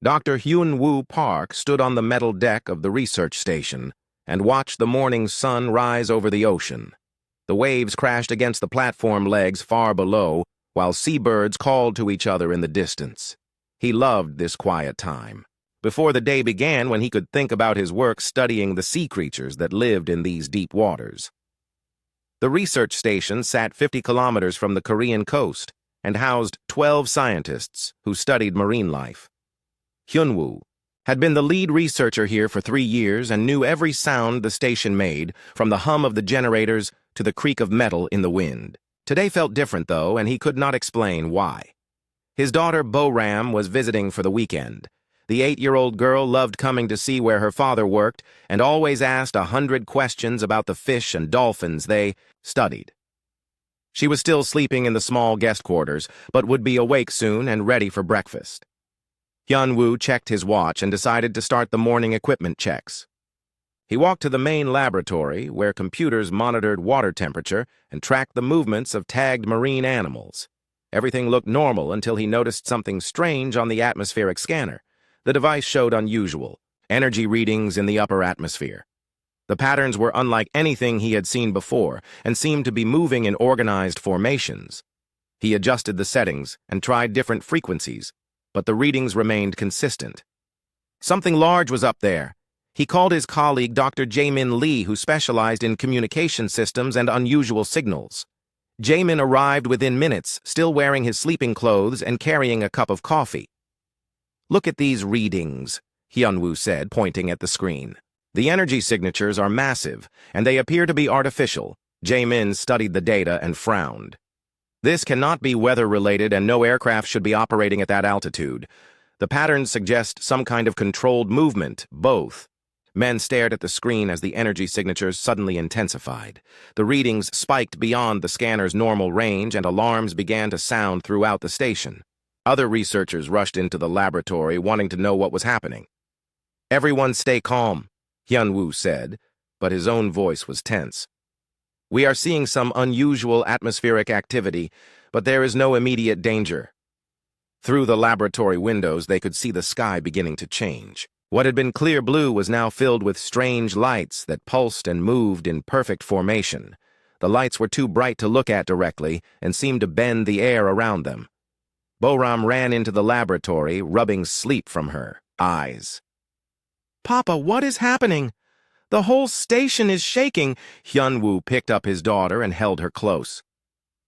Dr. Hyun-woo Park stood on the metal deck of the research station and watched the morning sun rise over the ocean. The waves crashed against the platform legs far below, while seabirds called to each other in the distance. He loved this quiet time, before the day began when he could think about his work studying the sea creatures that lived in these deep waters. The research station sat 50 kilometers from the Korean coast and housed 12 scientists who studied marine life. Hyun-woo had been the lead researcher here for 3 years and knew every sound the station made, from the hum of the generators to the creak of metal in the wind. Today felt different, though, and he could not explain why. His daughter, Bo-ram, was visiting for the weekend. The 8-year-old girl loved coming to see where her father worked and always asked 100 questions about the fish and dolphins they studied. She was still sleeping in the small guest quarters, but would be awake soon and ready for breakfast. Hyun-woo checked his watch and decided to start the morning equipment checks. He walked to the main laboratory, where computers monitored water temperature and tracked the movements of tagged marine animals. Everything looked normal until he noticed something strange on the atmospheric scanner. The device showed unusual energy readings in the upper atmosphere. The patterns were unlike anything he had seen before and seemed to be moving in organized formations. He adjusted the settings and tried different frequencies, but the readings remained consistent. Something large was up there. He called his colleague Dr. Jae-min Lee, who specialized in communication systems and unusual signals. Jae-min arrived within minutes, still wearing his sleeping clothes and carrying a cup of coffee. "Look at these readings," Hyun-woo said, pointing at the screen. "The energy signatures are massive, and they appear to be artificial." Jae-min studied the data and frowned. "This cannot be weather-related, and no aircraft should be operating at that altitude. The patterns suggest some kind of controlled movement, both." Men stared at the screen as the energy signatures suddenly intensified. The readings spiked beyond the scanner's normal range, and alarms began to sound throughout the station. Other researchers rushed into the laboratory, wanting to know what was happening. "Everyone stay calm," Hyun-woo said, but his own voice was tense. "We are seeing some unusual atmospheric activity, but there is no immediate danger." Through the laboratory windows, they could see the sky beginning to change. What had been clear blue was now filled with strange lights that pulsed and moved in perfect formation. The lights were too bright to look at directly and seemed to bend the air around them. Bo-ram ran into the laboratory, rubbing sleep from her eyes. "Papa, what is happening? The whole station is shaking." Hyun-woo picked up his daughter and held her close.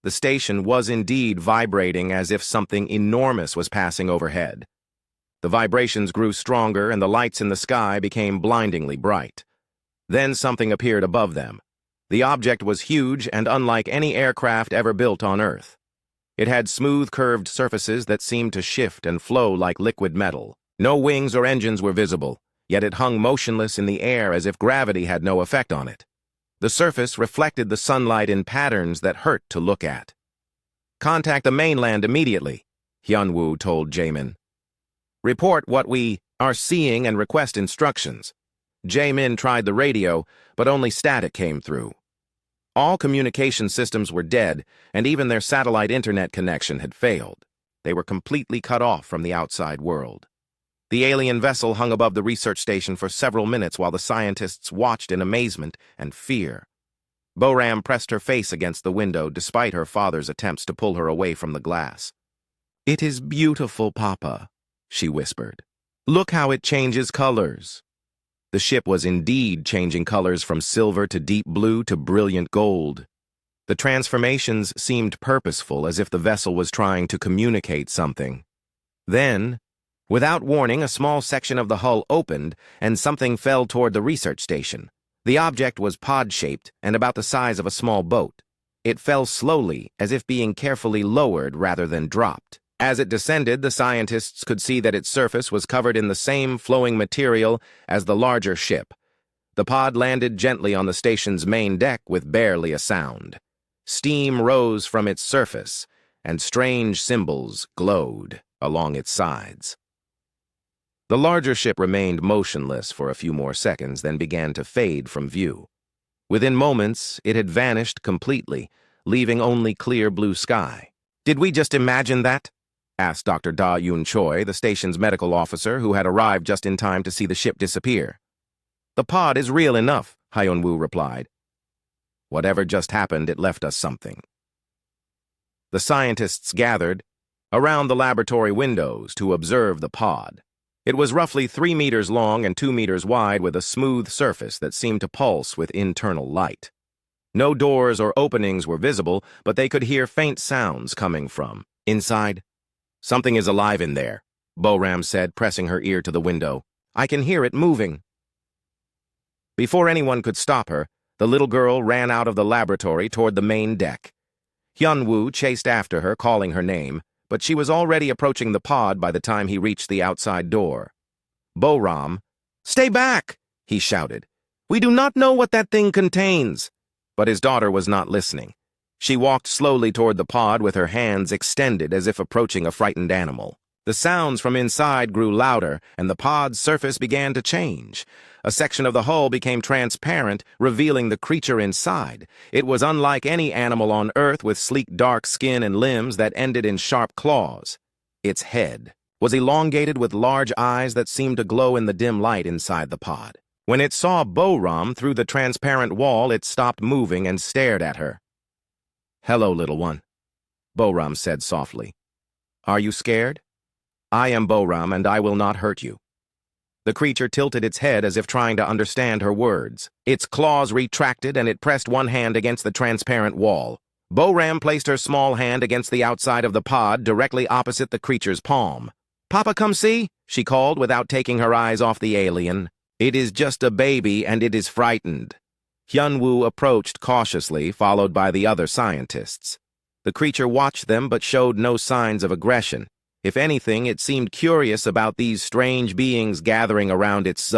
The station was indeed vibrating as if something enormous was passing overhead. The vibrations grew stronger and the lights in the sky became blindingly bright. Then something appeared above them. The object was huge and unlike any aircraft ever built on Earth. It had smooth, curved surfaces that seemed to shift and flow like liquid metal. No wings or engines were visible, yet it hung motionless in the air as if gravity had no effect on it. The surface reflected the sunlight in patterns that hurt to look at. "Contact the mainland immediately," Hyun-woo told Jae-min. "Report what we are seeing and request instructions." Jae-min tried the radio, but only static came through. All communication systems were dead, and even their satellite internet connection had failed. They were completely cut off from the outside world. The alien vessel hung above the research station for several minutes while the scientists watched in amazement and fear. Bo-ram pressed her face against the window despite her father's attempts to pull her away from the glass. "It is beautiful, Papa," she whispered. "Look how it changes colors." The ship was indeed changing colors from silver to deep blue to brilliant gold. The transformations seemed purposeful, as if the vessel was trying to communicate something. Then, without warning, a small section of the hull opened and something fell toward the research station. The object was pod-shaped and about the size of a small boat. It fell slowly, as if being carefully lowered rather than dropped. As it descended, the scientists could see that its surface was covered in the same flowing material as the larger ship. The pod landed gently on the station's main deck with barely a sound. Steam rose from its surface, and strange symbols glowed along its sides. The larger ship remained motionless for a few more seconds, then began to fade from view. Within moments, it had vanished completely, leaving only clear blue sky. "Did we just imagine that?" asked Dr. Da Yun Choi, the station's medical officer who had arrived just in time to see the ship disappear. The pod is real enough, Hyun-woo replied. Whatever just happened, it left us something. The scientists gathered around the laboratory windows to observe the pod. It was roughly 3 meters long and 2 meters wide with a smooth surface that seemed to pulse with internal light. No doors or openings were visible, but they could hear faint sounds coming from inside. Something is alive in there, Boram said, pressing her ear to the window. I can hear it moving. Before anyone could stop her, the little girl ran out of the laboratory toward the main deck. Hyun-woo chased after her, calling her name, but she was already approaching the pod by the time he reached the outside door. Boram, "Stay back!" he shouted. "We do not know what that thing contains." But his daughter was not listening. She walked slowly toward the pod with her hands extended as if approaching a frightened animal. The sounds from inside grew louder, and the pod's surface began to change. A section of the hull became transparent, revealing the creature inside. It was unlike any animal on Earth, with sleek dark skin and limbs that ended in sharp claws. Its head was elongated with large eyes that seemed to glow in the dim light inside the pod. When it saw Boram through the transparent wall, it stopped moving and stared at her. "Hello, little one," Boram said softly. "Are you scared? I am Boram, and I will not hurt you." The creature tilted its head as if trying to understand her words. Its claws retracted, and it pressed one hand against the transparent wall. Boram placed her small hand against the outside of the pod, directly opposite the creature's palm. "Papa, come see," she called without taking her eyes off the alien. "It is just a baby, and it is frightened." Hyun-woo approached cautiously, followed by the other scientists. The creature watched them but showed no signs of aggression. If anything, it seemed curious about these strange beings gathering around its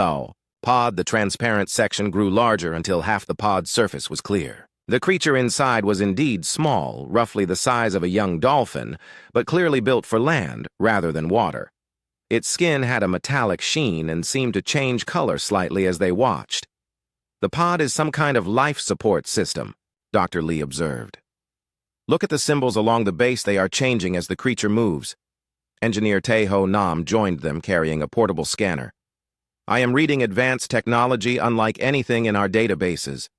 pod. The transparent section grew larger until half the pod's surface was clear. The creature inside was indeed small, roughly the size of a young dolphin, but clearly built for land rather than water. Its skin had a metallic sheen and seemed to change color slightly as they watched. "The pod is some kind of life support system," Dr. Lee observed. "Look at the symbols along the base. They are changing as the creature moves." Engineer Tae-ho Nam joined them, carrying a portable scanner. "I am reading advanced technology unlike anything in our databases.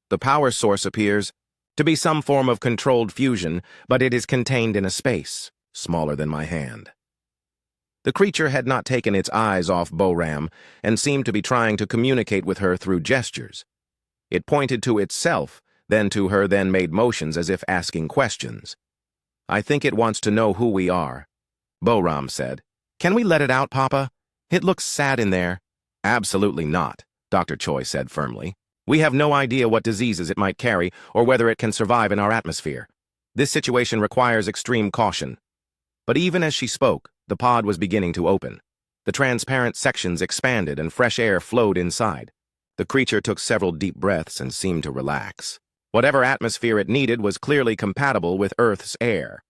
The power source appears to be some form of controlled fusion, but it is contained in a space smaller than my hand." The creature had not taken its eyes off Boram and seemed to be trying to communicate with her through gestures. It pointed to itself, then to her, then made motions as if asking questions. "I think it wants to know who we are," Boram said. "Can we let it out, Papa? It looks sad in there." "Absolutely not," Dr. Choi said firmly. "We have no idea what diseases it might carry or whether it can survive in our atmosphere. This situation requires extreme caution." But even as she spoke, the pod was beginning to open. The transparent sections expanded and fresh air flowed inside. The creature took several deep breaths and seemed to relax. Whatever atmosphere it needed was clearly compatible with Earth's air.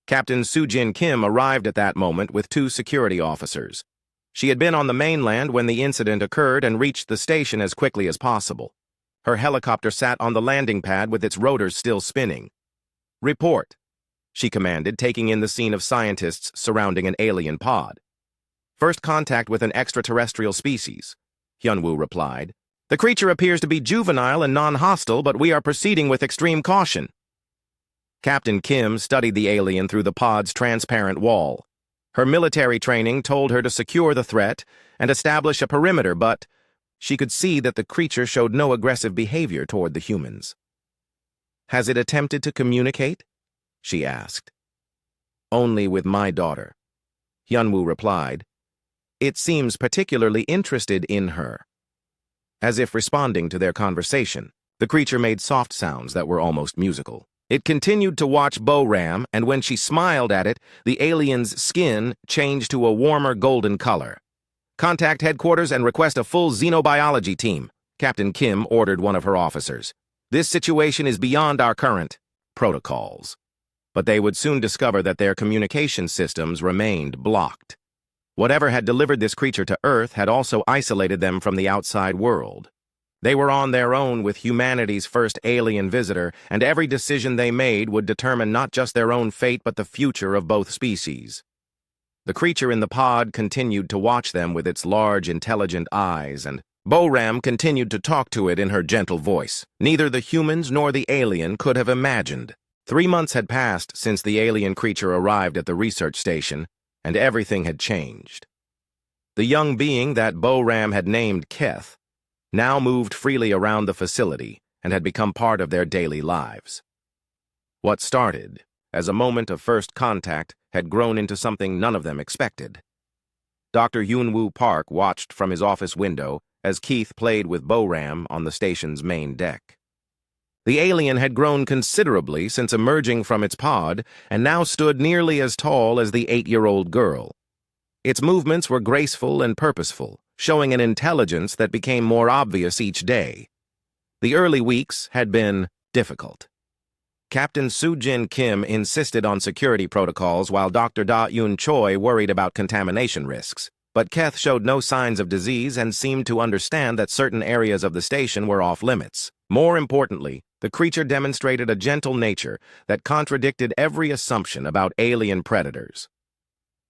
Captain Soo-jin Kim arrived at that moment with 2 security officers. She had been on the mainland when the incident occurred and reached the station as quickly as possible. Her helicopter sat on the landing pad with its rotors still spinning. "Report," she commanded, taking in the scene of scientists surrounding an alien pod. "First contact with an extraterrestrial species," Hyun-woo replied. "The creature appears to be juvenile and non-hostile, but we are proceeding with extreme caution." Captain Kim studied the alien through the pod's transparent wall. Her military training told her to secure the threat and establish a perimeter, but she could see that the creature showed no aggressive behavior toward the humans. "Has it attempted to communicate?" she asked. "Only with my daughter," Hyun-woo replied. "It seems particularly interested in her." As if responding to their conversation, the creature made soft sounds that were almost musical. It continued to watch Boram, and when she smiled at it, the alien's skin changed to a warmer golden color. "Contact headquarters and request a full xenobiology team," Captain Kim ordered one of her officers. "This situation is beyond our current protocols." But they would soon discover that their communication systems remained blocked. Whatever had delivered this creature to Earth had also isolated them from the outside world. They were on their own with humanity's first alien visitor, and every decision they made would determine not just their own fate but the future of both species. The creature in the pod continued to watch them with its large, intelligent eyes, and Boram continued to talk to it in her gentle voice. Neither the humans nor the alien could have imagined. 3 months had passed since the alien creature arrived at the research station, and everything had changed. The young being that Boram had named Keth now moved freely around the facility and had become part of their daily lives. What started as a moment of first contact had grown into something none of them expected. Dr. Yunwoo Park watched from his office window as Keith played with Boram on the station's main deck. The alien had grown considerably since emerging from its pod and now stood nearly as tall as the 8-year-old girl. Its movements were graceful and purposeful, showing an intelligence that became more obvious each day. The early weeks had been difficult. Captain Soo-Jin Kim insisted on security protocols while Dr. Da-Yoon Choi worried about contamination risks. But Keth showed no signs of disease and seemed to understand that certain areas of the station were off-limits. More importantly, the creature demonstrated a gentle nature that contradicted every assumption about alien predators.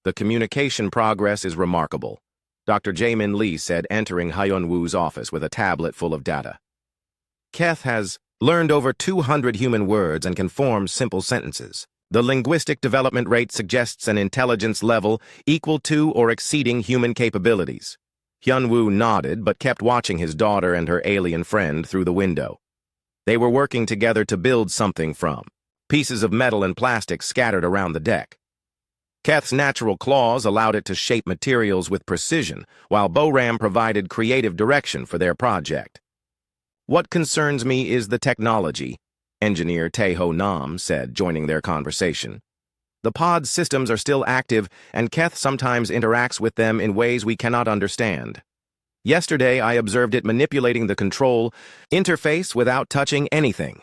The communication progress is remarkable, Dr. Jae-min Lee said, entering Hyun-woo's office with a tablet full of data. Keth has learned over 200 human words and can form simple sentences. The linguistic development rate suggests an intelligence level equal to or exceeding human capabilities. Hyun-woo nodded but kept watching his daughter and her alien friend through the window. They were working together to build something from pieces of metal and plastic scattered around the deck. Keth's natural claws allowed it to shape materials with precision, while Boram provided creative direction for their project. "What concerns me is the technology," Engineer Tae-ho Nam said, joining their conversation. "The pod's systems are still active, and Keth sometimes interacts with them in ways we cannot understand. Yesterday, I observed it manipulating the control interface without touching anything.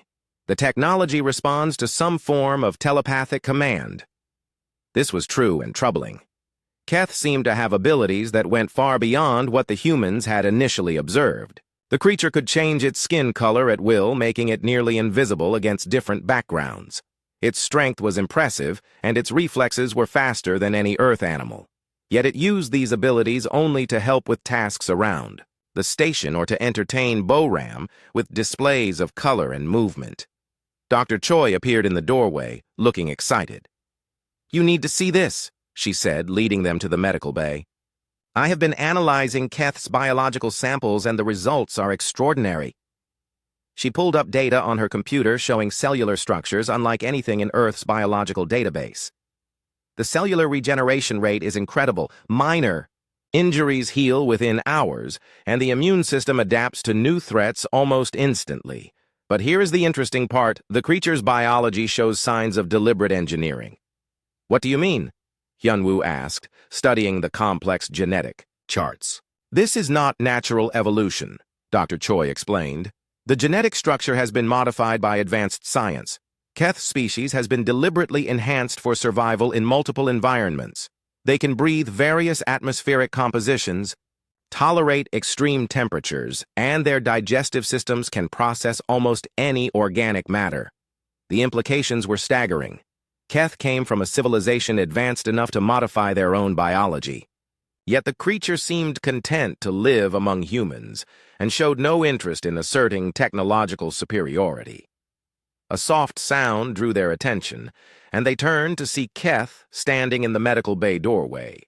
The technology responds to some form of telepathic command." This was true and troubling. Keth seemed to have abilities that went far beyond what the humans had initially observed. The creature could change its skin color at will, making it nearly invisible against different backgrounds. Its strength was impressive, and its reflexes were faster than any Earth animal. Yet it used these abilities only to help with tasks around the station or to entertain Boram with displays of color and movement. Dr. Choi appeared in the doorway, looking excited. "You need to see this," she said, leading them to the medical bay. "I have been analyzing Keth's biological samples and the results are extraordinary." She pulled up data on her computer showing cellular structures unlike anything in Earth's biological database. "The cellular regeneration rate is incredible. Minor injuries heal within hours, and the immune system adapts to new threats almost instantly. But here is the interesting part. The creature's biology shows signs of deliberate engineering." "What do you mean?" Hyun-woo asked, studying the complex genetic charts. "This is not natural evolution," Dr. Choi explained. "The genetic structure has been modified by advanced science. Keth's species has been deliberately enhanced for survival in multiple environments. They can breathe various atmospheric compositions, tolerate extreme temperatures, and their digestive systems can process almost any organic matter." The implications were staggering. Keth came from a civilization advanced enough to modify their own biology. Yet the creature seemed content to live among humans and showed no interest in asserting technological superiority. A soft sound drew their attention, and they turned to see Keth standing in the medical bay doorway.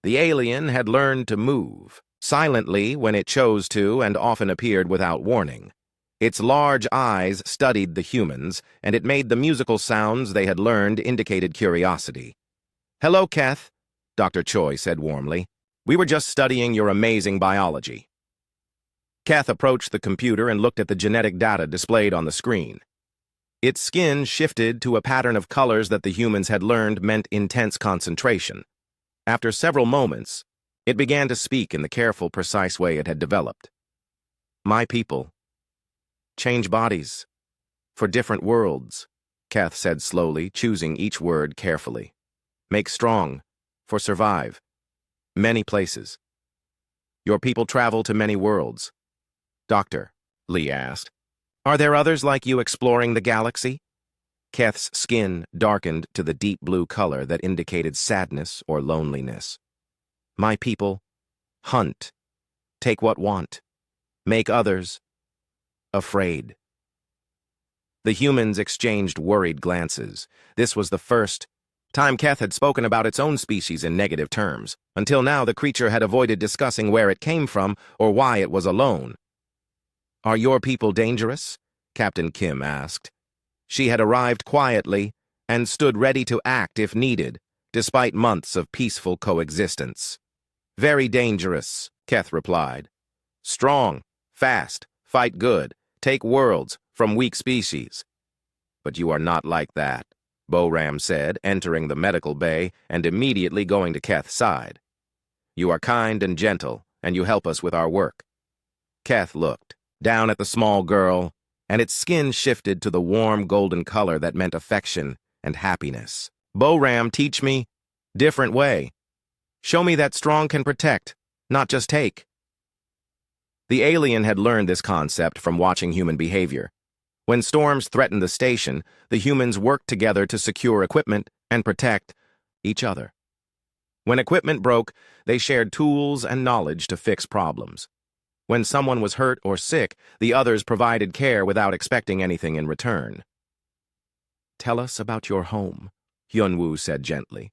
The alien had learned to move, silently when it chose to and often appeared without warning. Its large eyes studied the humans, and it made the musical sounds they had learned indicated curiosity. "Hello, Keth," Dr. Choi said warmly. "We were just studying your amazing biology." Keth approached the computer and looked at the genetic data displayed on the screen. Its skin shifted to a pattern of colors that the humans had learned meant intense concentration. After several moments, it began to speak in the careful, precise way it had developed. "My people change bodies for different worlds," Keth said slowly, choosing each word carefully. "Make strong for survive many places. Your people travel to many worlds. Doctor, Lee asked. Are there others like you exploring the galaxy? Keth's skin darkened to the deep blue color that indicated sadness or loneliness. My people hunt, take what want, make others afraid. The humans exchanged worried glances. This was the first time Keth had spoken about its own species in negative terms. Until now, the creature had avoided discussing where it came from or why it was alone. Are your people dangerous? Captain Kim asked. She had arrived quietly and stood ready to act if needed, despite months of peaceful coexistence. Very dangerous, Keth replied. Strong, fast, fight good, take worlds from weak species. But you are not like that, Boram said, entering the medical bay and immediately going to Keth's side. You are kind and gentle, and you help us with our work. Keth looked down at the small girl, and its skin shifted to the warm golden color that meant affection and happiness. Boram, teach me different way. Show me that strong can protect, not just take. The alien had learned this concept from watching human behavior. When storms threatened the station, the humans worked together to secure equipment and protect each other. When equipment broke, they shared tools and knowledge to fix problems. When someone was hurt or sick, the others provided care without expecting anything in return. Tell us about your home, Hyunwoo said gently.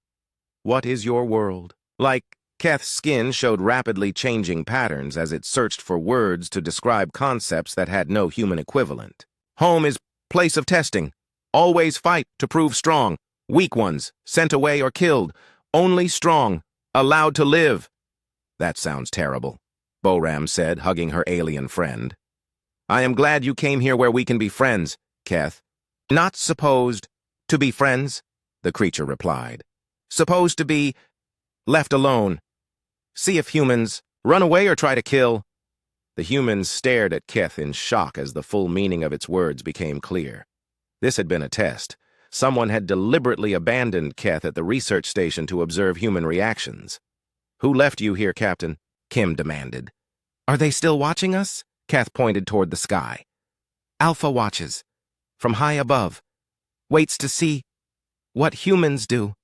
What is your world? Like, Keth's skin showed rapidly changing patterns as it searched for words to describe concepts that had no human equivalent. Home is place of testing. Always fight to prove strong. Weak ones, sent away or killed. Only strong, allowed to live. That sounds terrible, Boram said, hugging her alien friend. I am glad you came here where we can be friends, Keth. Not supposed to be friends, the creature replied. Supposed to be left alone. See if humans run away or try to kill. The humans stared at Keth in shock as the full meaning of its words became clear. This had been a test. Someone had deliberately abandoned Keth at the research station to observe human reactions. Who left you here, Captain? Kim demanded. Are they still watching us? Keth pointed toward the sky. Alpha watches, from high above, waits to see what humans do.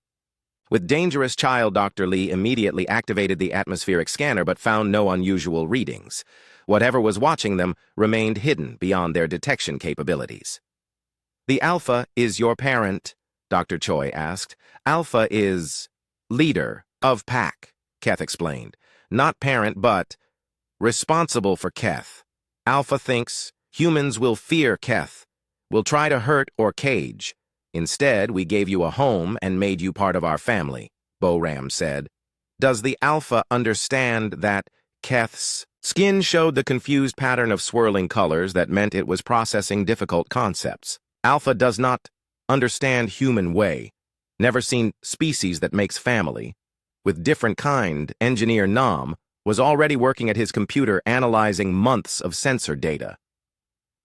With dangerous child, Dr. Lee immediately activated the atmospheric scanner but found no unusual readings. Whatever was watching them remained hidden beyond their detection capabilities. The Alpha is your parent, Dr. Choi asked. Alpha is leader of pack, Keth explained. Not parent, but responsible for Keth. Alpha thinks humans will fear Keth, will try to hurt or cage. Instead, we gave you a home and made you part of our family, Boram said. Does the Alpha understand that Keth's skin showed the confused pattern of swirling colors that meant it was processing difficult concepts? Alpha does not understand human way, never seen species that makes family. With different kind, engineer Nam was already working at his computer analyzing months of sensor data.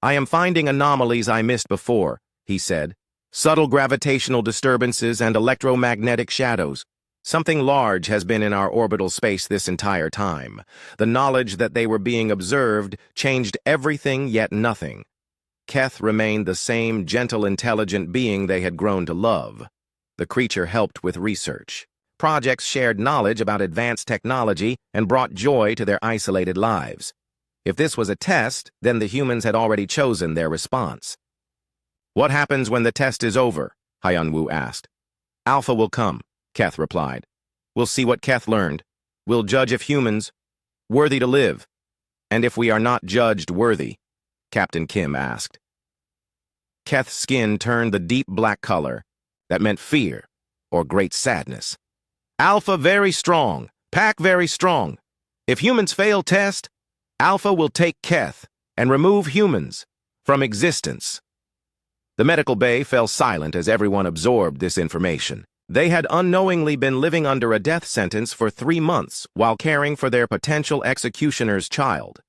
I am finding anomalies I missed before, he said. Subtle gravitational disturbances and electromagnetic shadows. Something large has been in our orbital space this entire time. The knowledge that they were being observed changed everything yet nothing. Keth remained the same gentle, intelligent being they had grown to love. The creature helped with research. Projects shared knowledge about advanced technology and brought joy to their isolated lives. If this was a test, then the humans had already chosen their response. What happens when the test is over? Hyunwoo asked. Alpha will come, Keth replied. We'll see what Keth learned. We'll judge if humans worthy to live. And if we are not judged worthy, Captain Kim asked. Keth's skin turned the deep black color that meant fear or great sadness. Alpha very strong, pack very strong. If humans fail test, Alpha will take Keth and remove humans from existence. The medical bay fell silent as everyone absorbed this information. They had unknowingly been living under a death sentence for 3 months while caring for their potential executioner's child.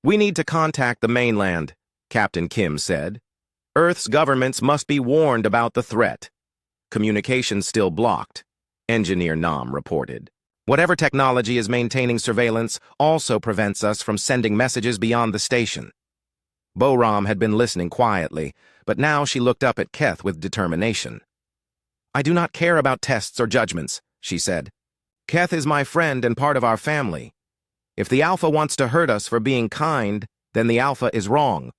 We need to contact the mainland, Captain Kim said. Earth's governments must be warned about the threat. Communications still blocked, Engineer Nam reported. Whatever technology is maintaining surveillance also prevents us from sending messages beyond the station. Boram had been listening quietly, but now she looked up at Keth with determination. "I do not care about tests or judgments," she said. "Keth is my friend and part of our family. If the Alpha wants to hurt us for being kind, then the Alpha is wrong."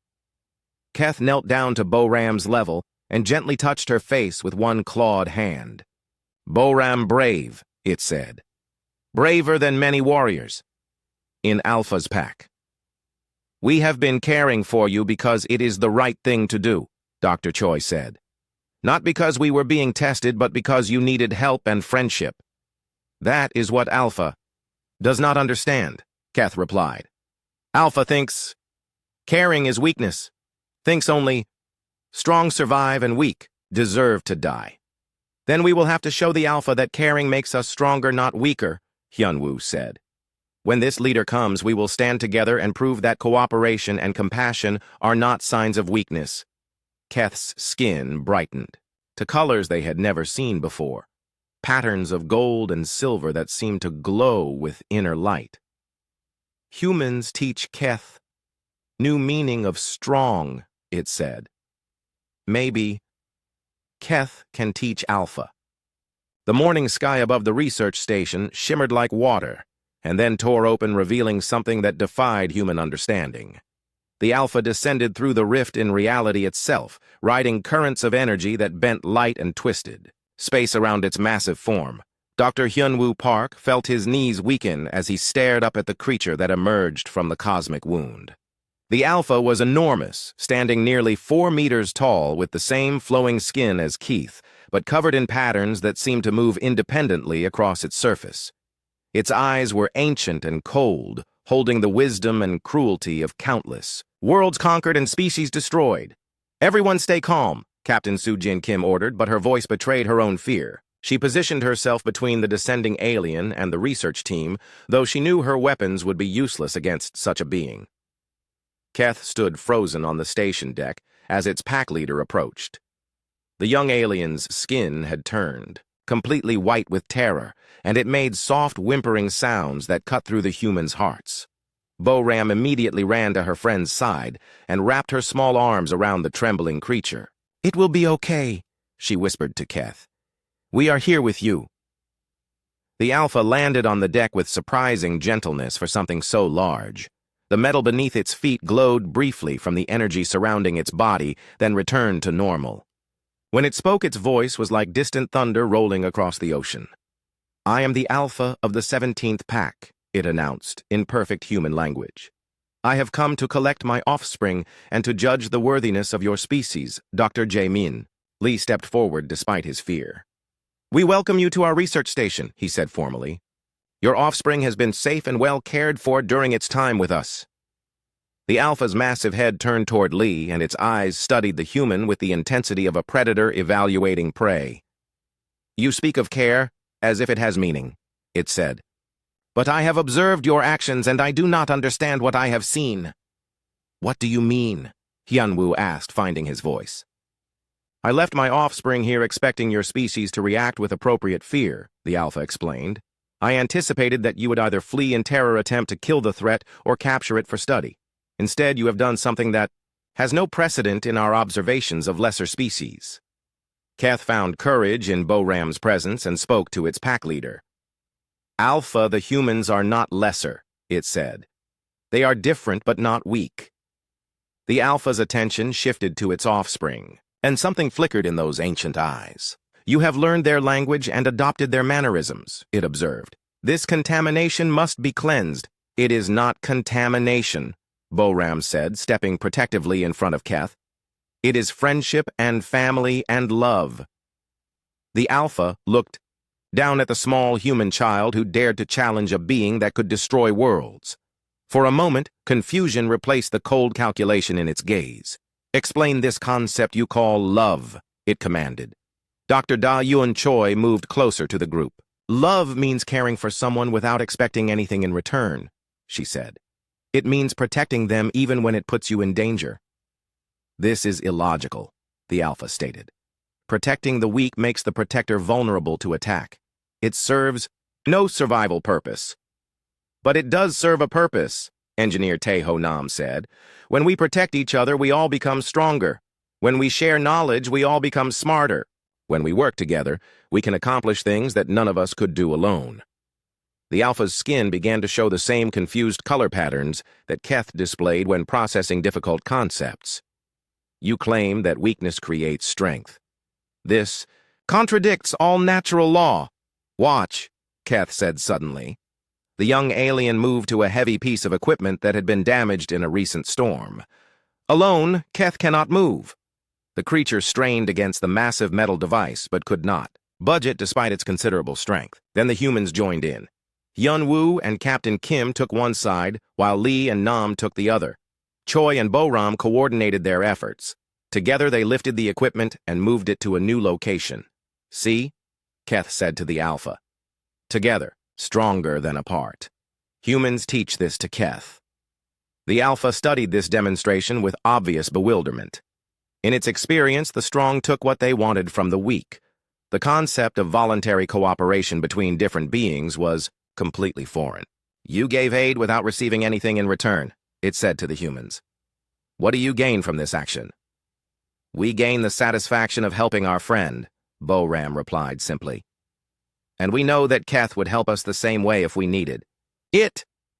Keth knelt down to Boram's level and gently touched her face with one clawed hand. "Boram brave," it said. "Braver than many warriors in Alpha's pack. We have been caring for you because it is the right thing to do," Dr. Choi said. "Not because we were being tested, but because you needed help and friendship. That is what Alpha does not understand," Keth replied. "Alpha thinks caring is weakness, thinks only strong survive and weak deserve to die. Then we will have to show the Alpha that caring makes us stronger, not weaker," Hyunwoo said. "When this leader comes, we will stand together and prove that cooperation and compassion are not signs of weakness." Keth's skin brightened to colors they had never seen before, patterns of gold and silver that seemed to glow with inner light. "Humans teach Keth new meaning of strong," it said. "Maybe Keth can teach Alpha." The morning sky above the research station shimmered like water, and then tore open, revealing something that defied human understanding. The Alpha descended through the rift in reality itself, riding currents of energy that bent light and twisted space around its massive form. Dr. Hyunwoo Park felt his knees weaken as he stared up at the creature that emerged from the cosmic wound. The Alpha was enormous, standing nearly 4 meters tall with the same flowing skin as Keith, but covered in patterns that seemed to move independently across its surface. Its eyes were ancient and cold, holding the wisdom and cruelty of countless worlds conquered and species destroyed. "Everyone stay calm," Captain Soo-Jin Kim ordered, but her voice betrayed her own fear. She positioned herself between the descending alien and the research team, though she knew her weapons would be useless against such a being. Keth stood frozen on the station deck as its pack leader approached. The young alien's skin had turned, completely white with terror, and it made soft whimpering sounds that cut through the humans' hearts. Boram immediately ran to her friend's side and wrapped her small arms around the trembling creature. "It will be okay," she whispered to Keth. "We are here with you." The Alpha landed on the deck with surprising gentleness for something so large. The metal beneath its feet glowed briefly from the energy surrounding its body, then returned to normal. When it spoke, its voice was like distant thunder rolling across the ocean. "I am the Alpha of the 17th Pack," it announced in perfect human language. "I have come to collect my offspring and to judge the worthiness of your species, Dr. Jae-min." Lee stepped forward despite his fear. "We welcome you to our research station," he said formally. "Your offspring has been safe and well cared for during its time with us." The Alpha's massive head turned toward Lee, and its eyes studied the human with the intensity of a predator evaluating prey. "You speak of care as if it has meaning," it said. "But I have observed your actions, and I do not understand what I have seen." "What do you mean?" Hyunwoo asked, finding his voice. "I left my offspring here expecting your species to react with appropriate fear," the Alpha explained. "I anticipated that you would either flee in terror attempt to kill the threat or capture it for study. Instead, you have done something that has no precedent in our observations of lesser species." Keth found courage in Boram's presence and spoke to its pack leader. "Alpha, the humans are not lesser," it said. "They are different but not weak." The Alpha's attention shifted to its offspring, and something flickered in those ancient eyes. "You have learned their language and adopted their mannerisms," it observed. "This contamination must be cleansed." "It is not contamination," Boram said, stepping protectively in front of Keth. "It is friendship and family and love." The Alpha looked down at the small human child who dared to challenge a being that could destroy worlds. For a moment, confusion replaced the cold calculation in its gaze. "Explain this concept you call love," it commanded. Dr. Da-Yun Choi moved closer to the group. "Love means caring for someone without expecting anything in return," she said. "It means protecting them even when it puts you in danger." "This is illogical," the Alpha stated. "Protecting the weak makes the protector vulnerable to attack. It serves no survival purpose." "But it does serve a purpose," Engineer Teho Nam said. When we protect each other, we all become stronger. When we share knowledge, we all become smarter. When we work together, we can accomplish things that none of us could do alone. The Alpha's skin began to show the same confused color patterns that Keth displayed when processing difficult concepts. You claim that weakness creates strength. This contradicts all natural law. Watch, Keth said suddenly. The young alien moved to a heavy piece of equipment that had been damaged in a recent storm. Alone, Keth cannot move. The creature strained against the massive metal device, but could not budge it despite its considerable strength. Then the humans joined in. Yun Wu and Captain Kim took one side, while Lee and Nam took the other. Choi and Boram coordinated their efforts. Together they lifted the equipment and moved it to a new location. See? Keth said to the Alpha. Together, stronger than apart. Humans teach this to Keth. The Alpha studied this demonstration with obvious bewilderment. In its experience, the strong took what they wanted from the weak. The concept of voluntary cooperation between different beings was completely foreign. You gave aid without receiving anything in return, it said to the humans. What do you gain from this action? We gain the satisfaction of helping our friend, Boram replied simply. And we know that Keth would help us the same way if we needed.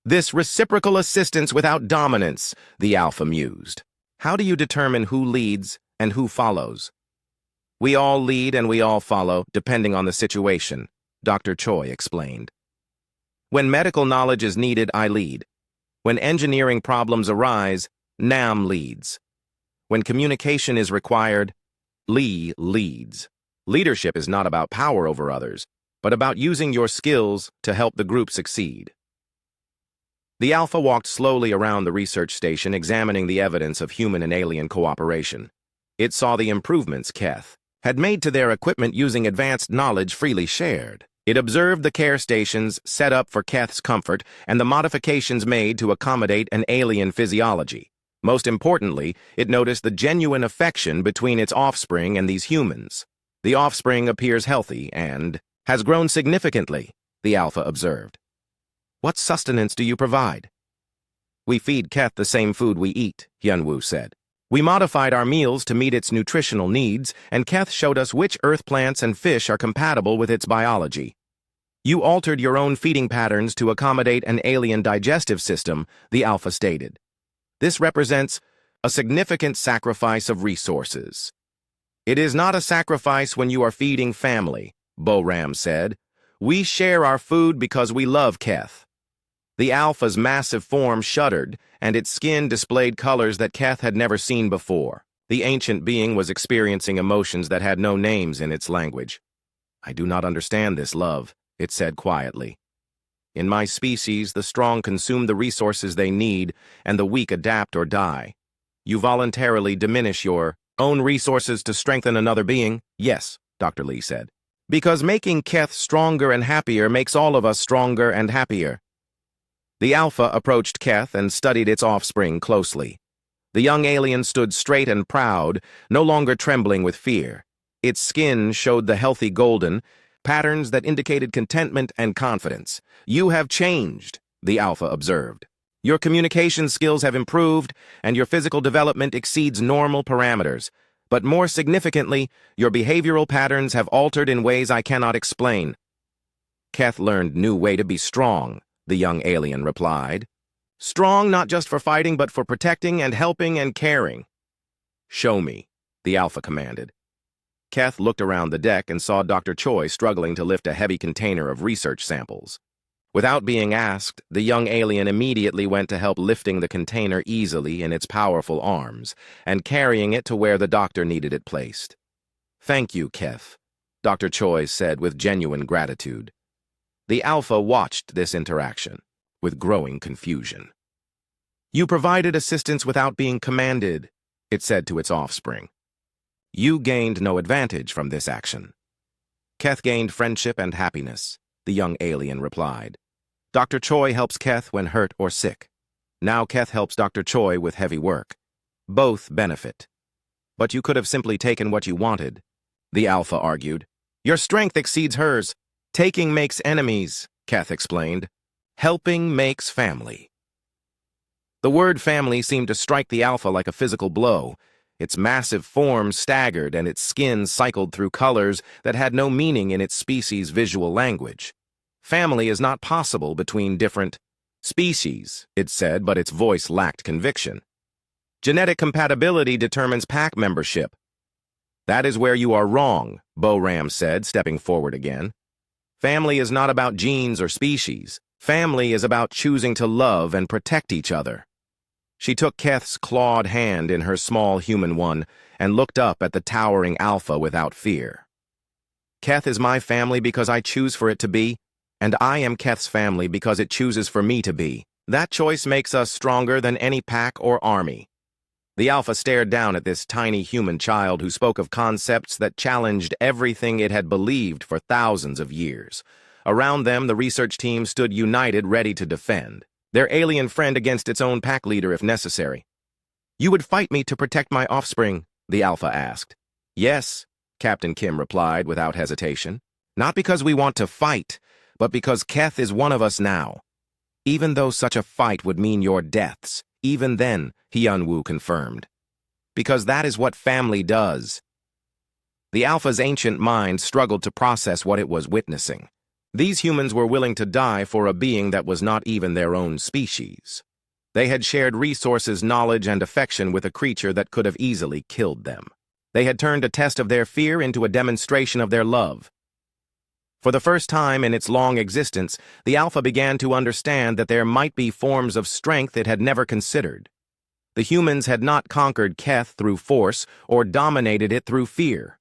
This reciprocal assistance without dominance, the Alpha mused. How do you determine who leads and who follows? We all lead and we all follow, depending on the situation, Dr. Choi explained. When medical knowledge is needed, I lead. When engineering problems arise, Nam leads. When communication is required, Lee leads. Leadership is not about power over others, but about using your skills to help the group succeed. The Alpha walked slowly around the research station, examining the evidence of human and alien cooperation. It saw the improvements Keth had made to their equipment using advanced knowledge freely shared. It observed the care stations set up for Keth's comfort and the modifications made to accommodate an alien physiology. Most importantly, it noticed the genuine affection between its offspring and these humans. The offspring appears healthy and has grown significantly, the Alpha observed. What sustenance do you provide? We feed Keth the same food we eat, Hyunwoo said. We modified our meals to meet its nutritional needs, and Keth showed us which earth plants and fish are compatible with its biology. You altered your own feeding patterns to accommodate an alien digestive system, the Alpha stated. This represents a significant sacrifice of resources. It is not a sacrifice when you are feeding family, Boram said. We share our food because we love Keth. The Alpha's massive form shuddered, and its skin displayed colors that Keth had never seen before. The ancient being was experiencing emotions that had no names in its language. I do not understand this, love, it said quietly. In my species, the strong consume the resources they need, and the weak adapt or die. You voluntarily diminish your own resources to strengthen another being? Yes, Dr. Lee said. Because making Keth stronger and happier makes all of us stronger and happier. The Alpha approached Keth and studied its offspring closely. The young alien stood straight and proud, no longer trembling with fear. Its skin showed the healthy golden patterns that indicated contentment and confidence. You have changed, the Alpha observed. Your communication skills have improved, and your physical development exceeds normal parameters. But more significantly, your behavioral patterns have altered in ways I cannot explain. Keth learned new way to be strong, the young alien replied. Strong not just for fighting, but for protecting and helping and caring. Show me, the Alpha commanded. Keth looked around the deck and saw Dr. Choi struggling to lift a heavy container of research samples. Without being asked, the young alien immediately went to help lifting the container easily in its powerful arms and carrying it to where the doctor needed it placed. Thank you, Keth, Dr. Choi said with genuine gratitude. The Alpha watched this interaction with growing confusion. You provided assistance without being commanded, it said to its offspring. You gained no advantage from this action. Keth gained friendship and happiness, the young alien replied. Dr. Choi helps Keth when hurt or sick. Now Keth helps Dr. Choi with heavy work. Both benefit. But you could have simply taken what you wanted, the Alpha argued. Your strength exceeds hers. Taking makes enemies, Keth explained. Helping makes family. The word family seemed to strike the Alpha like a physical blow. Its massive form staggered and its skin cycled through colors that had no meaning in its species' visual language. Family is not possible between different species, it said, but its voice lacked conviction. Genetic compatibility determines pack membership. That is where you are wrong, Bo-Ram said, stepping forward again. Family is not about genes or species. Family is about choosing to love and protect each other. She took Keth's clawed hand in her small human one and looked up at the towering Alpha without fear. Keth is my family because I choose for it to be, and I am Keth's family because it chooses for me to be. That choice makes us stronger than any pack or army. The Alpha stared down at this tiny human child who spoke of concepts that challenged everything it had believed for thousands of years. Around them, the research team stood united, ready to defend their alien friend against its own pack leader if necessary. "You would fight me to protect my offspring?" the Alpha asked. "Yes," Captain Kim replied without hesitation. "Not because we want to fight, but because Keth is one of us now. Even though such a fight would mean your deaths, even then," Hyun-woo confirmed. "Because that is what family does." The Alpha's ancient mind struggled to process what it was witnessing. These humans were willing to die for a being that was not even their own species. They had shared resources, knowledge, and affection with a creature that could have easily killed them. They had turned a test of their fear into a demonstration of their love. For the first time in its long existence, the Alpha began to understand that there might be forms of strength it had never considered. The humans had not conquered Keth through force or dominated it through fear.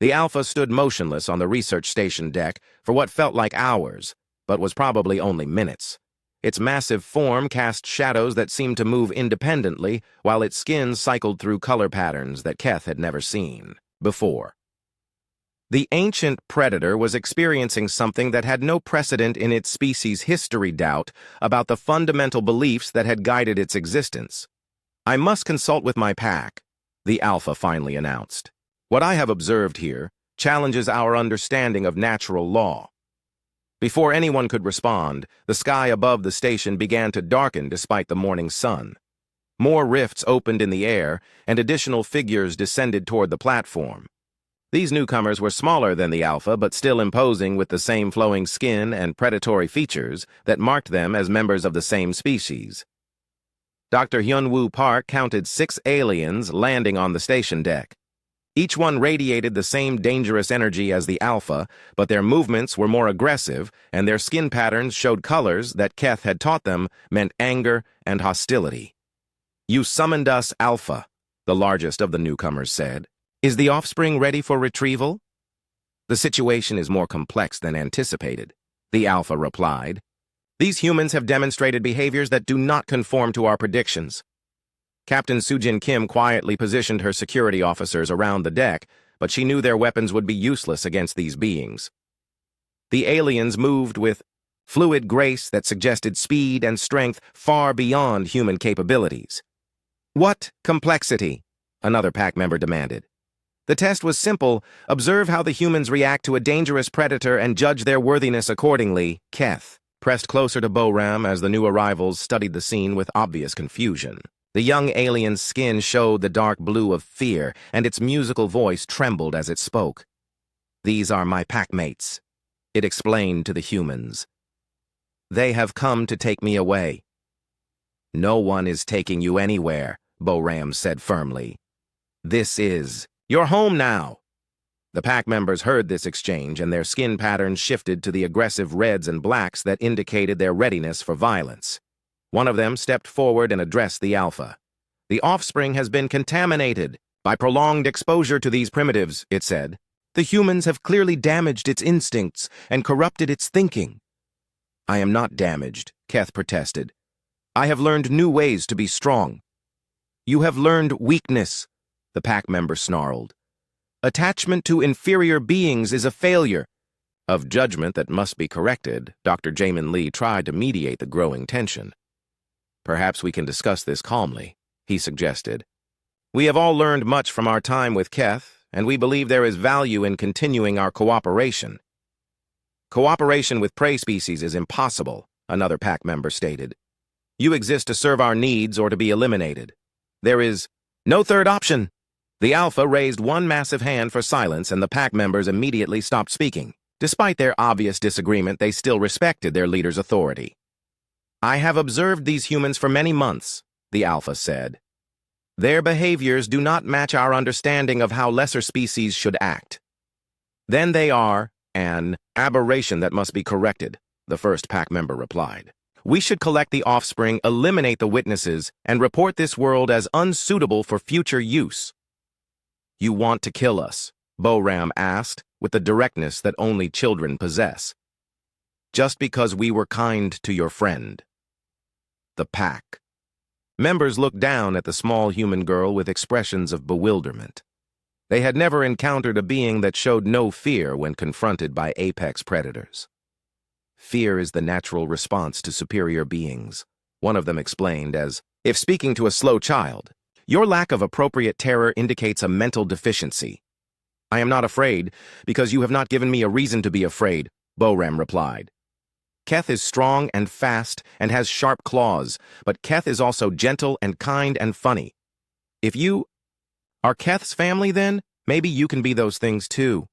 The Alpha stood motionless on the research station deck for what felt like hours, but was probably only minutes. Its massive form cast shadows that seemed to move independently, while its skin cycled through color patterns that Keth had never seen before. The ancient predator was experiencing something that had no precedent in its species' history, doubt about the fundamental beliefs that had guided its existence. "I must consult with my pack," the Alpha finally announced. "What I have observed here challenges our understanding of natural law." Before anyone could respond, the sky above the station began to darken despite the morning sun. More rifts opened in the air, and additional figures descended toward the platform. These newcomers were smaller than the Alpha, but still imposing with the same flowing skin and predatory features that marked them as members of the same species. Dr. Hyun-woo Park counted 6 aliens landing on the station deck. Each one radiated the same dangerous energy as the Alpha, but their movements were more aggressive, and their skin patterns showed colors that Keth had taught them meant anger and hostility. "You summoned us, Alpha," the largest of the newcomers said. "Is the offspring ready for retrieval?" "The situation is more complex than anticipated," the Alpha replied. "These humans have demonstrated behaviors that do not conform to our predictions." Captain Sujin Kim quietly positioned her security officers around the deck, but she knew their weapons would be useless against these beings. The aliens moved with fluid grace that suggested speed and strength far beyond human capabilities. "What complexity?" another pack member demanded. "The test was simple. Observe how the humans react to a dangerous predator and judge their worthiness accordingly." Keth pressed closer to Bo-Ram as the new arrivals studied the scene with obvious confusion. The young alien's skin showed the dark blue of fear, and its musical voice trembled as it spoke. "These are my packmates," it explained to the humans. "They have come to take me away." "No one is taking you anywhere," Bo-Ram said firmly. "This is your home now." The pack members heard this exchange, and their skin patterns shifted to the aggressive reds and blacks that indicated their readiness for violence. One of them stepped forward and addressed the Alpha. "The offspring has been contaminated by prolonged exposure to these primitives," it said. "The humans have clearly damaged its instincts and corrupted its thinking." "I am not damaged," Keth protested. "I have learned new ways to be strong." "You have learned weakness," the pack member snarled. "Attachment to inferior beings is a failure of judgment that must be corrected." Dr. Jamin Lee tried to mediate the growing tension. "Perhaps we can discuss this calmly," he suggested. "We have all learned much from our time with Keth, and we believe there is value in continuing our cooperation." "Cooperation with prey species is impossible," another pack member stated. You exist to serve our needs or to be eliminated. There is no third option. The Alpha raised one massive hand for silence, and the pack members immediately stopped speaking. Despite their obvious disagreement, they still respected their leader's authority. I have observed these humans for many months, the Alpha said. Their behaviors do not match our understanding of how lesser species should act. Then they are an aberration that must be corrected, the first pack member replied. We should collect the offspring, eliminate the witnesses, and report this world as unsuitable for future use. You want to kill us? Boram asked, with the directness that only children possess. Just because we were kind to your friend. The pack members looked down at the small human girl with expressions of bewilderment. They had never encountered a being that showed no fear when confronted by apex predators. Fear is the natural response to superior beings, one of them explained as if speaking to a slow child. Your lack of appropriate terror indicates a mental deficiency. I am not afraid because you have not given me a reason to be afraid, Boram replied. Keth is strong and fast and has sharp claws, but Keth is also gentle and kind and funny. If you are Keth's family, then maybe you can be those things too.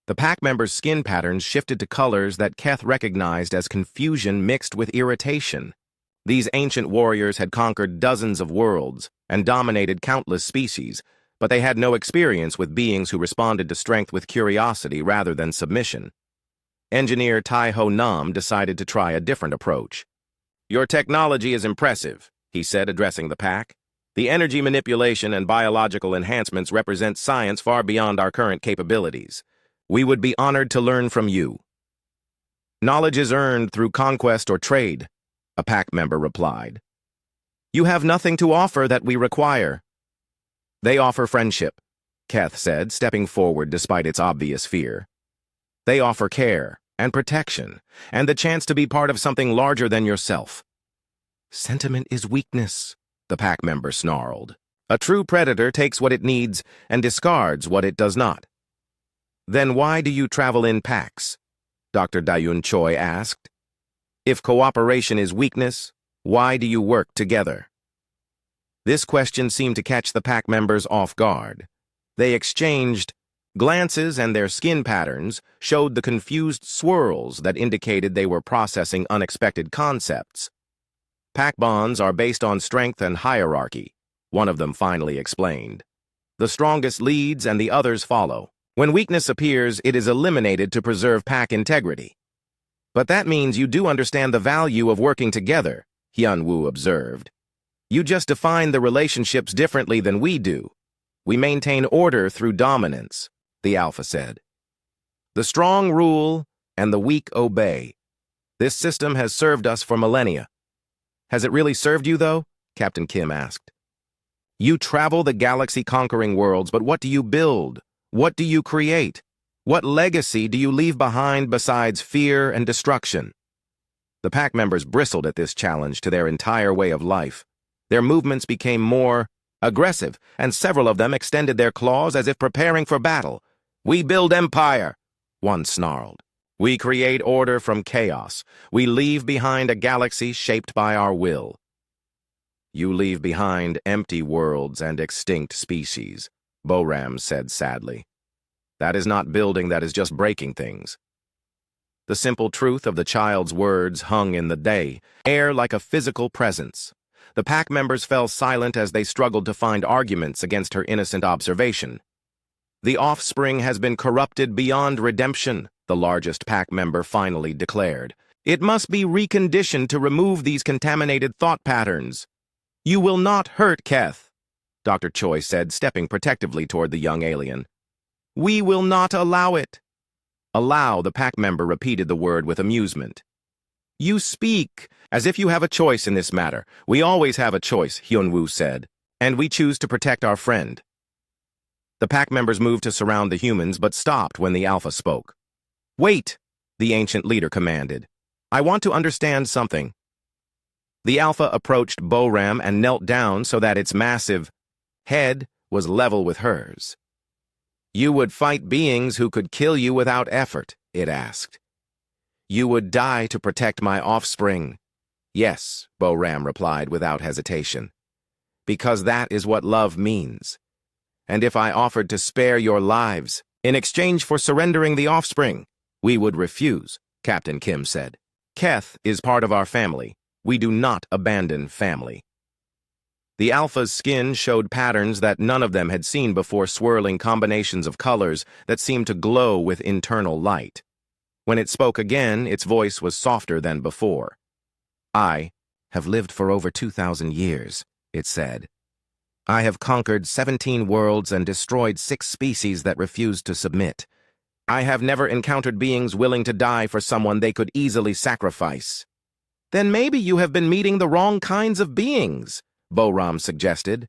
The pack members' skin patterns shifted to colors that Keth recognized as confusion mixed with irritation. These ancient warriors had conquered dozens of worlds and dominated countless species, but they had no experience with beings who responded to strength with curiosity rather than submission. Engineer Tai-Ho Nam decided to try a different approach. Your technology is impressive, he said, addressing the pack. The energy manipulation and biological enhancements represent science far beyond our current capabilities. We would be honored to learn from you. Knowledge is earned through conquest or trade, a pack member replied. You have nothing to offer that we require. They offer friendship, Keth said, stepping forward despite its obvious fear. They offer care and protection and the chance to be part of something larger than yourself. Sentiment is weakness, the pack member snarled. A true predator takes what it needs and discards what it does not. Then why do you travel in packs? Dr. Dayun Choi asked. If cooperation is weakness, why do you work together? This question seemed to catch the pack members off guard. They exchanged glances, and their skin patterns showed the confused swirls that indicated they were processing unexpected concepts. Pack bonds are based on strength and hierarchy, one of them finally explained. The strongest leads and the others follow. When weakness appears, it is eliminated to preserve pack integrity. But that means you do understand the value of working together, Hyun-woo observed. You just define the relationships differently than we do. We maintain order through dominance, the Alpha said. The strong rule and the weak obey. This system has served us for millennia. Has it really served you, though? Captain Kim asked. You travel the galaxy conquering worlds, but what do you build? What do you create? What legacy do you leave behind besides fear and destruction? The pack members bristled at this challenge to their entire way of life. Their movements became more aggressive, and several of them extended their claws as if preparing for battle. We build empire, one snarled. We create order from chaos. We leave behind a galaxy shaped by our will. You leave behind empty worlds and extinct species, Boram said sadly. That is not building, that is just breaking things. The simple truth of the child's words hung in the air like a physical presence. The pack members fell silent as they struggled to find arguments against her innocent observation. The offspring has been corrupted beyond redemption, the largest pack member finally declared. It must be reconditioned to remove these contaminated thought patterns. You will not hurt Keth, Dr. Choi said, stepping protectively toward the young alien. We will not allow it. Allow, the pack member repeated the word with amusement. You speak as if you have a choice in this matter. We always have a choice, Hyun-woo said, and we choose to protect our friend. The pack members moved to surround the humans, but stopped when the Alpha spoke. Wait, the ancient leader commanded. I want to understand something. The Alpha approached Boram and knelt down so that its massive head was level with hers. You would fight beings who could kill you without effort, it asked. You would die to protect my offspring. Yes, Bo-Ram replied without hesitation. Because that is what love means. And if I offered to spare your lives in exchange for surrendering the offspring, we would refuse, Captain Kim said. Keth is part of our family. We do not abandon family. The Alpha's skin showed patterns that none of them had seen before, swirling combinations of colors that seemed to glow with internal light. When it spoke again, its voice was softer than before. I have lived for over 2,000 years, it said. I have conquered 17 worlds and destroyed 6 species that refused to submit. I have never encountered beings willing to die for someone they could easily sacrifice. Then maybe you have been meeting the wrong kinds of beings, Bo-Ram suggested.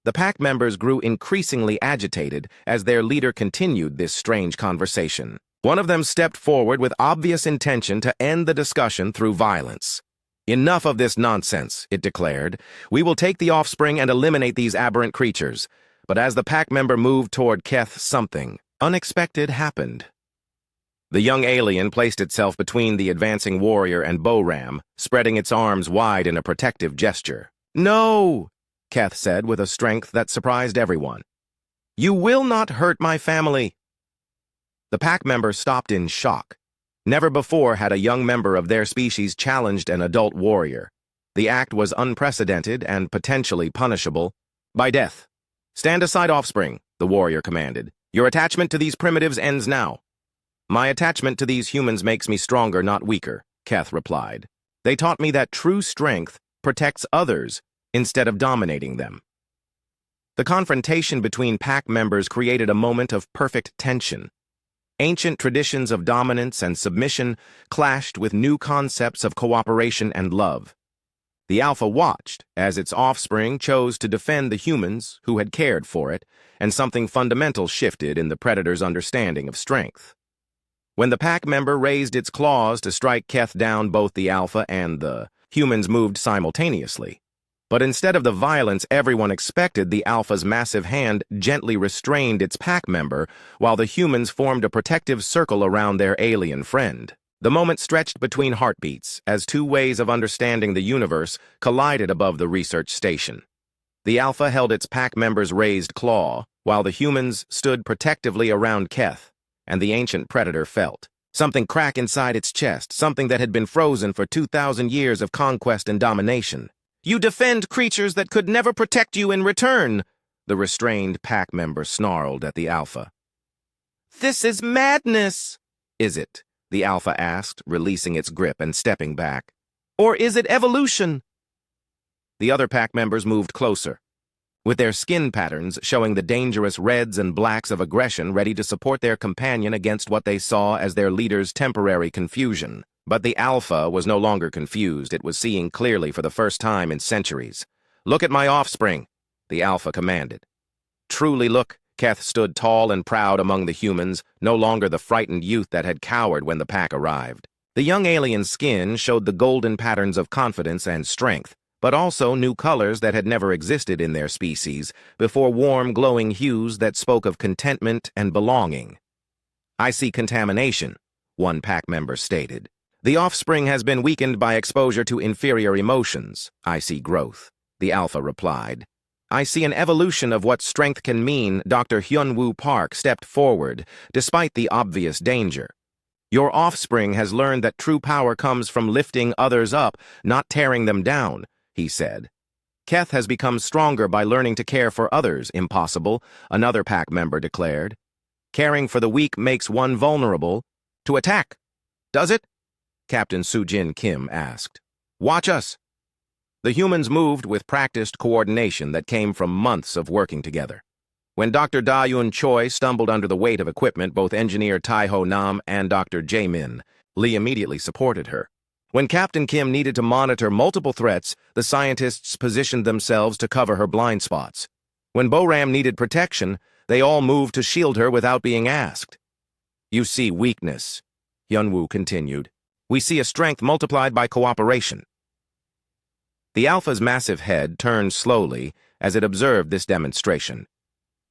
The pack members grew increasingly agitated as their leader continued this strange conversation. One of them stepped forward with obvious intention to end the discussion through violence. Enough of this nonsense, it declared. We will take the offspring and eliminate these aberrant creatures. But as the pack member moved toward Keth, something unexpected happened. The young alien placed itself between the advancing warrior and Bo-Ram, spreading its arms wide in a protective gesture. No, Keth said with a strength that surprised everyone. You will not hurt my family. The pack member stopped in shock. Never before had a young member of their species challenged an adult warrior. The act was unprecedented and potentially punishable by death. Stand aside, offspring, the warrior commanded. Your attachment to these primitives ends now. My attachment to these humans makes me stronger, not weaker, Keth replied. They taught me that true strength protects others instead of dominating them. The confrontation between pack members created a moment of perfect tension. Ancient traditions of dominance and submission clashed with new concepts of cooperation and love. The Alpha watched as its offspring chose to defend the humans who had cared for it, and something fundamental shifted in the predator's understanding of strength. When the pack member raised its claws to strike Keth down, both the Alpha and the humans moved simultaneously. But instead of the violence everyone expected, the Alpha's massive hand gently restrained its pack member, while the humans formed a protective circle around their alien friend. The moment stretched between heartbeats as two ways of understanding the universe collided above the research station. The Alpha held its pack member's raised claw, while the humans stood protectively around Keth, and the ancient predator felt something crack inside its chest, something that had been frozen for 2,000 years of conquest and domination. You defend creatures that could never protect you in return, the restrained pack member snarled at the Alpha. This is madness. Is it? The Alpha asked, releasing its grip and stepping back. Or is it evolution? The other pack members moved closer, with their skin patterns showing the dangerous reds and blacks of aggression, ready to support their companion against what they saw as their leader's temporary confusion. But the Alpha was no longer confused. It was seeing clearly for the first time in centuries. Look at my offspring, the Alpha commanded. Truly look. Keth stood tall and proud among the humans, no longer the frightened youth that had cowered when the pack arrived. The young alien's skin showed the golden patterns of confidence and strength, but also new colors that had never existed in their species before, warm, glowing hues that spoke of contentment and belonging. I see contamination, one pack member stated. The offspring has been weakened by exposure to inferior emotions. I see growth, the Alpha replied. I see an evolution of what strength can mean. Dr. Hyun-Woo Park stepped forward, despite the obvious danger. Your offspring has learned that true power comes from lifting others up, not tearing them down, he said. Keth has become stronger by learning to care for others. Impossible, another pack member declared. Caring for the weak makes one vulnerable to attack. Does it? Captain Soo-Jin Kim asked. Watch us. The humans moved with practiced coordination that came from months of working together. When Dr. Da-Yun Choi stumbled under the weight of equipment, both Engineer Tai-Ho Nam and Dr. Jae-min Lee immediately supported her. When Captain Kim needed to monitor multiple threats, the scientists positioned themselves to cover her blind spots. When Bo-Ram needed protection, they all moved to shield her without being asked. You see weakness, Hyun-Woo continued. We see a strength multiplied by cooperation. The Alpha's massive head turned slowly as it observed this demonstration.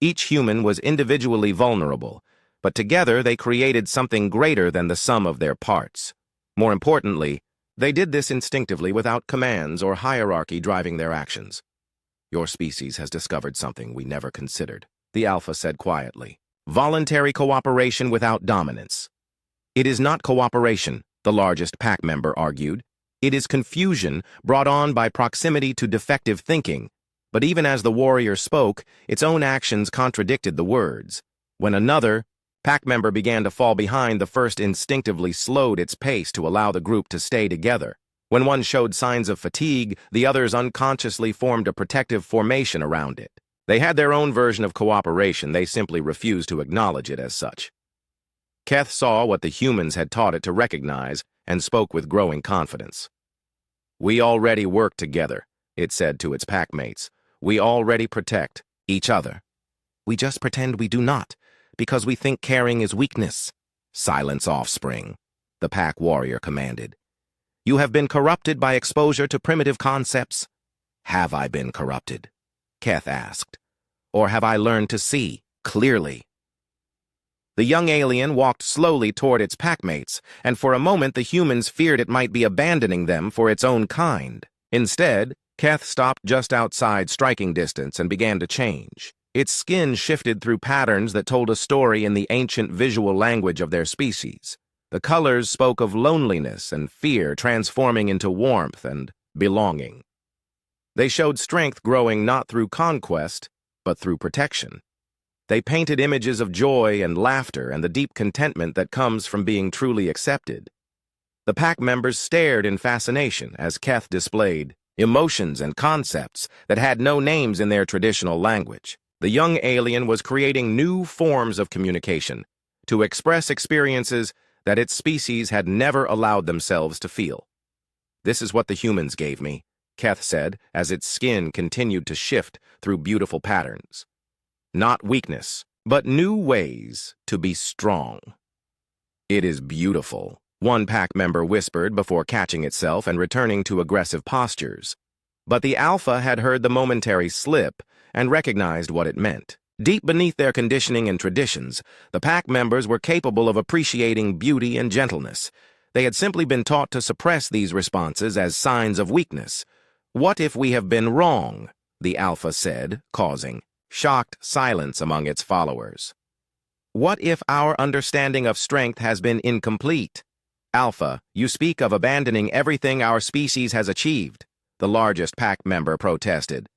Each human was individually vulnerable, but together they created something greater than the sum of their parts. More importantly, They did this instinctively without commands or hierarchy driving their actions. "Your species has discovered something we never considered," the Alpha said quietly. "Voluntary cooperation without dominance." "It is not cooperation," the largest pack member argued. "It is confusion brought on by proximity to defective thinking." But even as the warrior spoke, its own actions contradicted the words. When another pack member began to fall behind, the first instinctively slowed its pace to allow the group to stay together. When one showed signs of fatigue, the others unconsciously formed a protective formation around it. They had their own version of cooperation, they simply refused to acknowledge it as such. Keth saw what the humans had taught it to recognize and spoke with growing confidence. "We already work together," it said to its packmates. "We already protect each other. We just pretend we do not, because we think caring is weakness." "Silence, Offspring," the pack warrior commanded. "You have been corrupted by exposure to primitive concepts." "Have I been corrupted?" Keth asked. "Or have I learned to see clearly?" The young alien walked slowly toward its packmates, and for a moment the humans feared it might be abandoning them for its own kind. Instead, Keth stopped just outside striking distance and began to change. Its skin shifted through patterns that told a story in the ancient visual language of their species. The colors spoke of loneliness and fear transforming into warmth and belonging. They showed strength growing not through conquest, but through protection. They painted images of joy and laughter and the deep contentment that comes from being truly accepted. The pack members stared in fascination as Keth displayed emotions and concepts that had no names in their traditional language. The young alien was creating new forms of communication to express experiences that its species had never allowed themselves to feel. "This is what the humans gave me," Keth said as its skin continued to shift through beautiful patterns. "Not weakness, but new ways to be strong." "It is beautiful," one pack member whispered before catching itself and returning to aggressive postures. But the Alpha had heard the momentary slip and recognized what it meant. Deep beneath their conditioning and traditions, the pack members were capable of appreciating beauty and gentleness. They had simply been taught to suppress these responses as signs of weakness. "What if we have been wrong?" the Alpha said, causing shocked silence among its followers. "What if our understanding of strength has been incomplete?" "Alpha, you speak of abandoning everything our species has achieved," the largest pack member protested.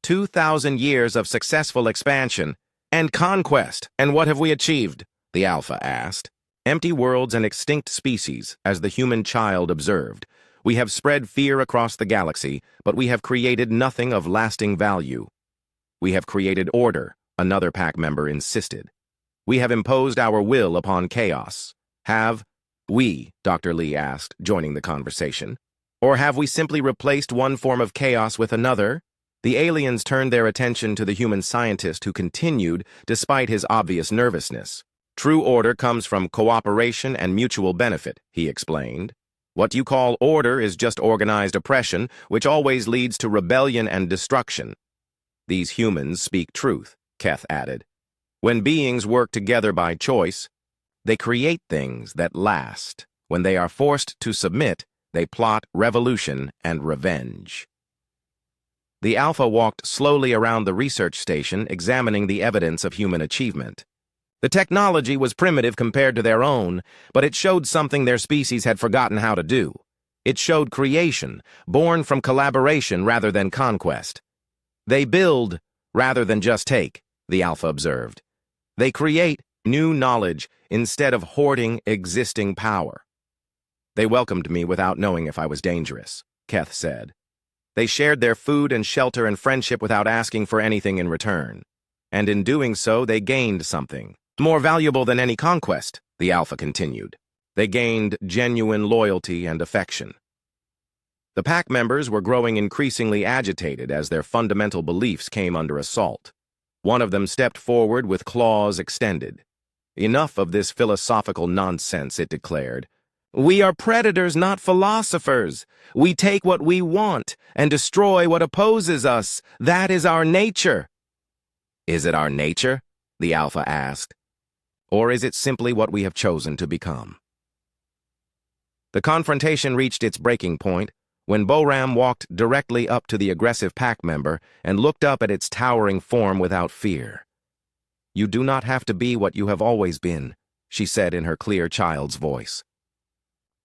2,000 years of successful expansion and conquest, and what have we achieved?" the Alpha asked. "Empty worlds and extinct species," as the human child observed. "We have spread fear across the galaxy, but we have created nothing of lasting value." "We have created order," another pack member insisted. "We have imposed our will upon chaos." "Have we?" Dr. Lee asked, joining the conversation. "Or have we simply replaced one form of chaos with another?" The aliens turned their attention to the human scientist who continued, despite his obvious nervousness. "True order comes from cooperation and mutual benefit," he explained. "What you call order is just organized oppression, which always leads to rebellion and destruction." "These humans speak truth," Keth added. "When beings work together by choice, they create things that last. When they are forced to submit, they plot revolution and revenge." The Alpha walked slowly around the research station, examining the evidence of human achievement. The technology was primitive compared to their own, but it showed something their species had forgotten how to do. It showed creation, born from collaboration rather than conquest. "They build rather than just take," the Alpha observed. "They create new knowledge instead of hoarding existing power." "They welcomed me without knowing if I was dangerous," Keth said. "They shared their food and shelter and friendship without asking for anything in return. And in doing so, they gained something more valuable than any conquest," the Alpha continued. "They gained genuine loyalty and affection." The pack members were growing increasingly agitated as their fundamental beliefs came under assault. One of them stepped forward with claws extended. "Enough of this philosophical nonsense," it declared. "We are predators, not philosophers. We take what we want and destroy what opposes us. That is our nature." "Is it our nature?" the Alpha asked. "Or is it simply what we have chosen to become?" The confrontation reached its breaking point when Boram walked directly up to the aggressive pack member and looked up at its towering form without fear. "You do not have to be what you have always been," she said in her clear child's voice.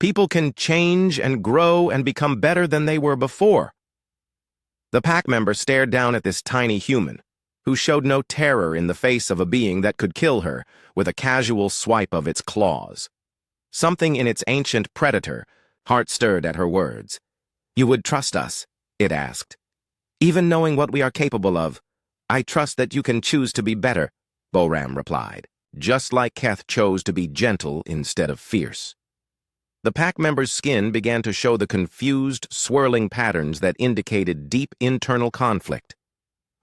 "People can change and grow and become better than they were before." The pack member stared down at this tiny human, who showed no terror in the face of a being that could kill her with a casual swipe of its claws. Something in its ancient predator, heart stirred at her words. "You would trust us?" it asked. "Even knowing what we are capable of, I trust that you can choose to be better," Boram replied, just like Keth chose to be gentle instead of fierce. The pack member's skin began to show the confused, swirling patterns that indicated deep internal conflict.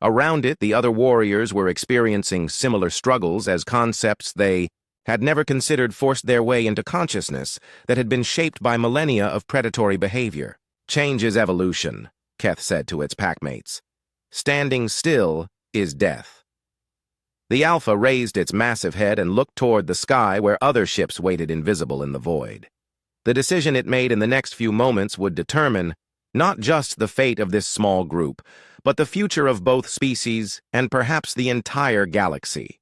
Around it, the other warriors were experiencing similar struggles as concepts they had never considered forced their way into consciousness that had been shaped by millennia of predatory behavior. "Change is evolution," Keth said to its packmates. "Standing still is death." The Alpha raised its massive head and looked toward the sky where other ships waited invisible in the void. The decision it made in the next few moments would determine not just the fate of this small group, but the future of both species and perhaps the entire galaxy.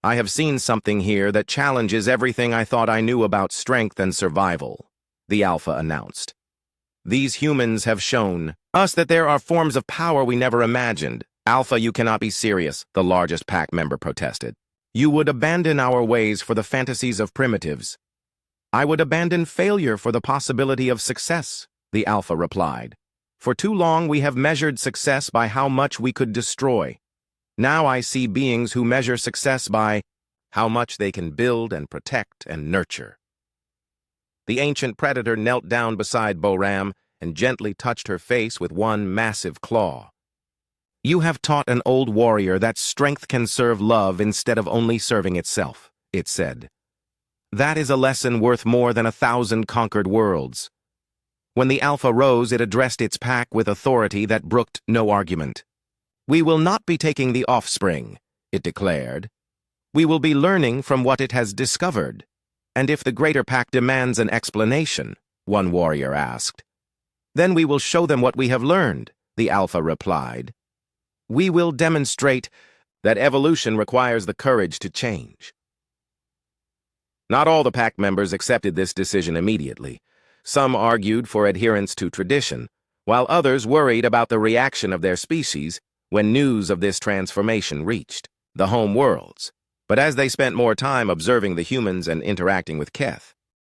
"I have seen something here that challenges everything I thought I knew about strength and survival," the Alpha announced. "These humans have shown us that there are forms of power we never imagined." "Alpha, you cannot be serious," the largest pack member protested. "You would abandon our ways for the fantasies of primitives." "I would abandon failure for the possibility of success," the Alpha replied. "For too long we have measured success by how much we could destroy. Now I see beings who measure success by how much they can build and protect and nurture." The ancient predator knelt down beside Boram and gently touched her face with one massive claw. "You have taught an old warrior that strength can serve love instead of only serving itself," it said. "That is a lesson worth more than 1,000 conquered worlds." When the Alpha rose, it addressed its pack with authority that brooked no argument. "We will not be taking the Offspring," it declared. "We will be learning from what it has discovered. And if the greater pack demands an explanation," one warrior asked, "then we will show them what we have learned," the Alpha replied. "We will demonstrate that evolution requires the courage to change." Not all the pack members accepted this decision immediately. Some argued for adherence to tradition, while others worried about the reaction of their species when news of this transformation reached the home worlds. But as they spent more time observing the humans and interacting with Keth,